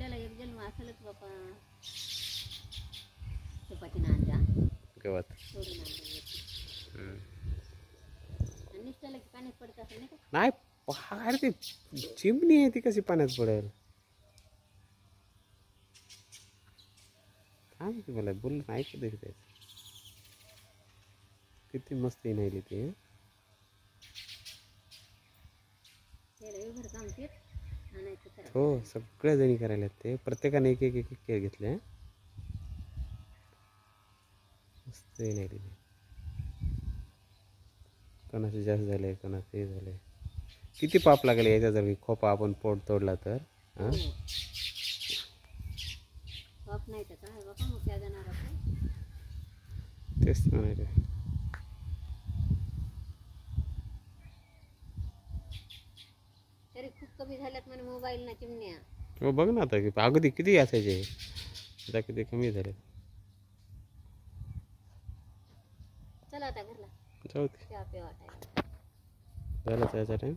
आपल्याला एक जन्म असेलच बापा. चपाती नांदा गवत सोडून आणलं आणि निसटलं की पाण्यात पडत असेल नाही का? नाही पहाड ती चिमणी आहे ती कशी पाण्यात पडेल काय माहिती मला बोल ऐकू दे ते किती मस्त नाही ती भर काम तेच आणायचं करा. हो सगळ्या जणी करायला ते प्रत्येकाने एक एक एक एक केअर घेतले मस्त नाही ती कोणाचे जास्त झाले कोणाचे हे झाले किती पाप लागले याच्या जर खोपा आपण पोट तोडला तर हां पाप नाही तर काय बापा मग त्या जाणार आपण. तेच म्हणाले तरी खूप कमी झाल्यात म्हणे मोबाईल ना चिमण्या. हो बघ ना आता अगदी किती असायचे आता किती कमी झाले. चला आता घरला जाऊ दे चहा प्या वाटायला. झाला त्याचा टाईम